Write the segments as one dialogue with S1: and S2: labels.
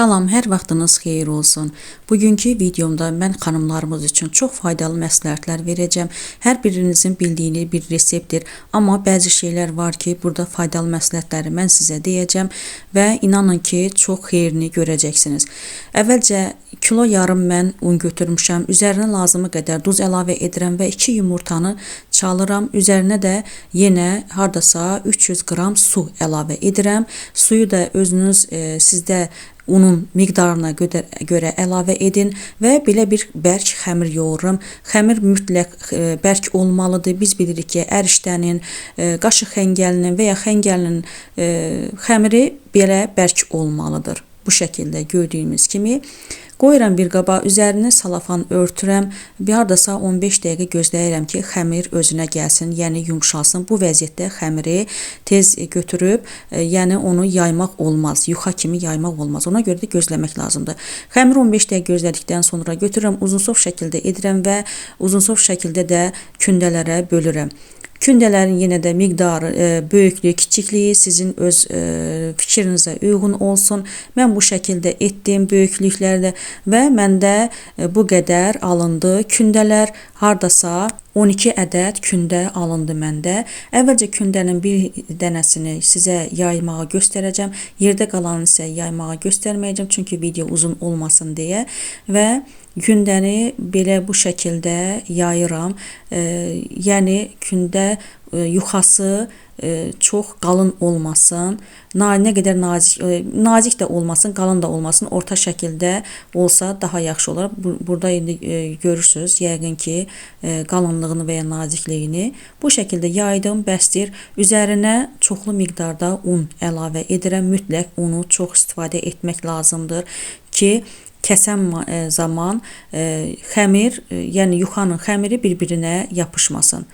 S1: Salam, hər vaxtınız xeyir olsun. Bugünkü videomda mən xanımlarımız üçün çox faydalı məsləhətlər verəcəm. Hər birinizin bildiyini bir reseptdir, amma bəzi şeylər var ki, burada faydalı məsləhətləri mən sizə deyəcəm və inanın ki, çox xeyrini görəcəksiniz. Əvvəlcə kilo yarım mən un götürmüşəm. Üzərinə lazımı qədər duz əlavə edirəm və 2 yumurtanı çalıram. Üzərinə də yenə hardasa 300 qram su əlavə edirəm. Suyu da özünüz sizdə unun miqdarına görə əlavə edin və belə bir bərk xəmir yoğururam. Xəmir mütləq bərk olmalıdır. Biz bilirik ki, ərişdənin, qaşıq xəngəlinin və ya xəngəlinin xəmiri belə bərk olmalıdır. Bu şəkildə gördüyümüz kimi qoyuram bir qaba, üzərini salafan örtürəm. Bir hardasa 15 dəqiqə gözləyirəm ki, xəmir özünə gəlsin, yəni yumşalsın. Bu vəziyyətdə xəmiri tez götürüb, yəni onu yaymaq olmaz, yuxa kimi yaymaq olmaz. Ona görə də gözləmək lazımdır. Xəmiri 15 dəqiqə gözlədikdən sonra götürürəm, uzunsov şəkildə edirəm və uzunsov şəkildə də kündələrə bölürəm. Kündələrin yenə də miqdarı, böyüklüyü, kiçikliyi sizin öz fikrinizə uyğun olsun. Mən bu şəkildə etdim böyüklüklərdə və məndə bu qədər alındı. Kündələr hardasa 12 ədəd kündə alındı məndə. Əvvəlcə kündənin bir dənəsini sizə yaymağı göstərəcəm. Yerdə qalanını isə yaymağı göstərməyəcəm, çünki video uzun olmasın deyə və kündəni belə bu şəkildə yayıram. Yəni kündə yuxası çox qalın olmasın. Nə qədər nazik də olmasın, qalın da olmasın. Orta şəkildə olsa daha yaxşı olar. Burada indi görürsünüz, yəqin ki, qalınlığını və ya nazikliyini. Bu şəkildə yaydım, bəsdir. Üzərinə çoxlu miqdarda un əlavə edirəm. Mütləq unu çox istifadə etmək lazımdır ki, kəsən zaman xəmir, yəni yuxanın xəmiri bir-birinə yapışmasın.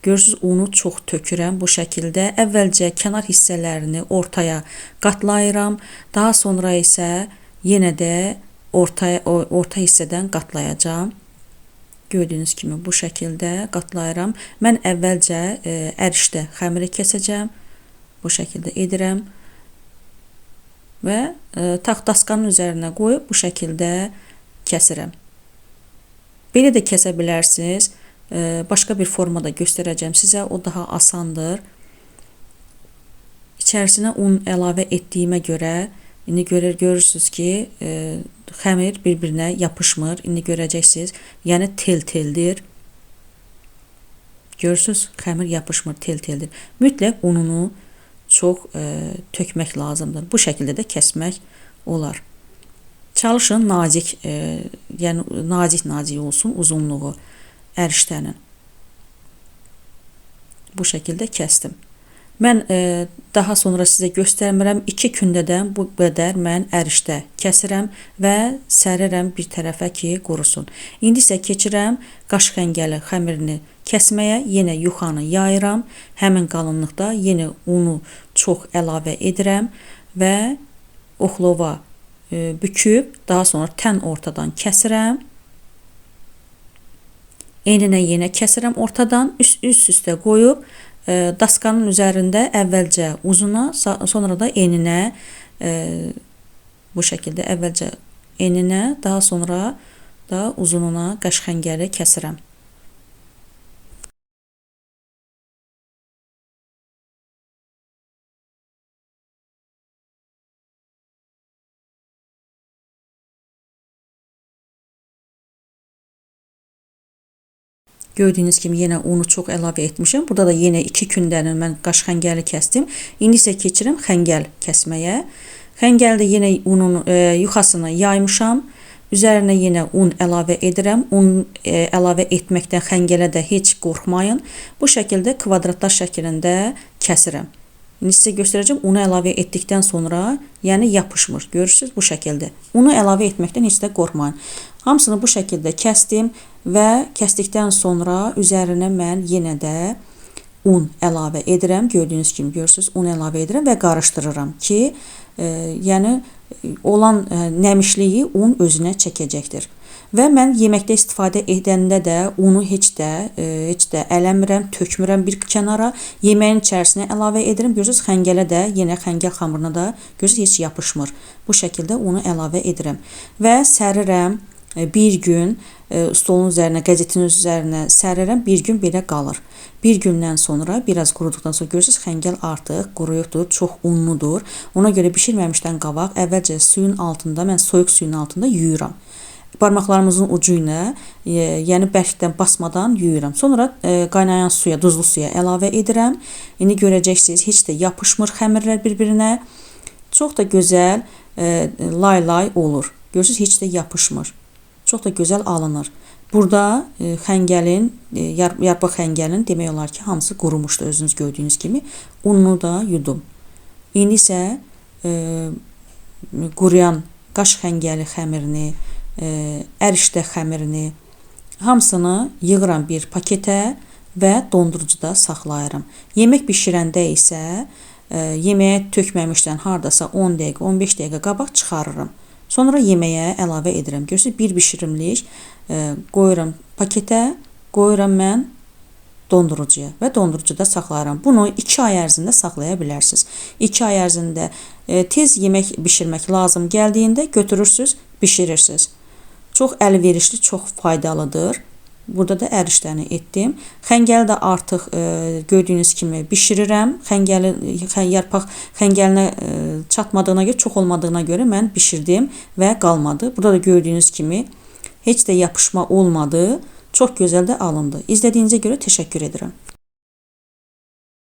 S1: Görürsünüz, unu çox tökürəm bu şəkildə. Əvvəlcə kənar hissələrini ortaya qatlayıram. Daha sonra isə yenə də orta hissədən qatlayacağam. Gördüyünüz kimi bu şəkildə qatlayıram. Mən əvvəlcə ərişdə xəmiri kəsəcəm. Bu şəkildə edirəm. Və daskanın üzərinə qoyub bu şəkildə kəsirəm. Belə də kəsə bilərsiniz. Başqa bir formada göstərəcəm sizə. O daha asandır. İçərisinə un əlavə etdiyimə görə indi görürsünüz ki, xəmir bir-birinə yapışmır. İndi görəcəksiniz. Yəni tel-teldir. Görürsünüz, xəmir yapışmır, tel-teldir. Mütləq ununu çox tökmək lazımdır. Bu şəkildə də kəsmək olar. Çalışın nazik, yəni nazik olsun uzunluğu ərişdənin. Bu şəkildə kəsdim. Mən daha sonra sizə göstərmirəm. 2 kündədən bu qədər mən ərişdə kəsirəm və sərirəm bir tərəfə ki, qurusun. İndi isə keçirəm qaş xəngəli xəmirini kəsməyə. Yenə yuxanı yayıram. Həmin qalınlıqda yenə unu çox əlavə edirəm və oxlova büküb, daha sonra tən ortadan kəsirəm. Eninə yenə kəsirəm ortadan, üst-üstə qoyub, daskanın üzərində əvvəlcə uzuna, sonra da eninə, bu şəkildə əvvəlcə eninə, daha sonra da uzununa qaş xəngəli kəsirəm. Gördüyünüz kimi yenə unu çox əlavə etmişəm. Burada da yenə 2 kündəni mən qaş xəngəli kəsdim. İndi isə keçirəm xəngəl kəsməyə. Xəngəldə yenə unun yuxasını yaymışam. Üzərinə yenə un əlavə edirəm. Un əlavə etməkdən xəngələ də heç qorxmayın. Bu şəkildə kvadratlar şəklində kəsirəm. İndi sizə göstərəcəm, unu əlavə etdikdən sonra, yəni yapışmır. Görürsünüz bu şəkildə. Unu əlavə etməkdən heç də qorxmayın. Hamısını bu şəkildə kəsdim və kəsdikdən sonra üzərinə mən yenə də un əlavə edirəm. Gördüyünüz kimi görürsünüz, un əlavə edirəm və qarışdırıram ki, yəni olan nəmişliyi un özünə çəkəcəkdir. Və mən yeməkdə istifadə edəndə də unu heç də eləmirəm, tökmürəm bir kənara. Yeməyin içərisinə əlavə edirəm. Görürsüz, xəngələ də, yenə xəngəl xamırına da görürsüz heç yapışmır. Bu şəkildə unu əlavə edirəm və sərirəm. Bir gün stolun üzərinə, qəzetin üzərinə sərirəm, bir gün belə qalır. Bir gündən sonra, biraz quruduqdan sonra görürsüz, xəngəl artıq quruyubdur, çox unludur. Ona görə bişirməmişdən qabaq əvvəlcə suyun altında, mən soyuq suyun altında yuyuram. Barmaqlarımızın ucu ilə, yəni bərkdən basmadan yuyuram. Sonra qaynayan suya, duzlu suya əlavə edirəm. İndi görəcəksiniz, heç də yapışmır xəmirlər bir-birinə. Çox da gözəl lay-lay olur. Görürsüz, heç də yapışmır. Çox da gözəl alınır. Burada xəngəlin, yarpaq xəngəlin demək olar ki, hamısı qurumuşdu özünüz gördüyünüz kimi. Ununu da yudum. İndi isə quruyan qaş xəngəli xəmirini, ərişdə xəmirini hamısını yığıram bir paketə və dondurucuda saxlayıram. Yemək bişirəndə isə yeməyə tökməmişdən hardasa 10 dəqiqə, 15 dəqiqə qabaq çıxarıram. Sonra yeməyə əlavə edirəm. Görürsüz, bir bişirimlik qoyuram paketə, qoyuram mən dondurucuya və dondurucuda saxlayıram. Bunu 2 ay ərzində saxlaya bilərsiniz. 2 ay ərzində tez yemək bişirmək lazım gəldiyində götürürsüz, bişirirsiniz. Çox əlverişli, çox faydalıdır. Burada da ərişdəni etdim. Xəngəli də artıq gördüyünüz kimi bişirirəm. Yarpaq xəngəlinə çatmadığına görə, çox olmadığına görə mən bişirdim və qalmadı. Burada da gördüyünüz kimi heç də yapışma olmadı. Çox gözəl də alındı. İzlədiyinizə görə təşəkkür edirəm.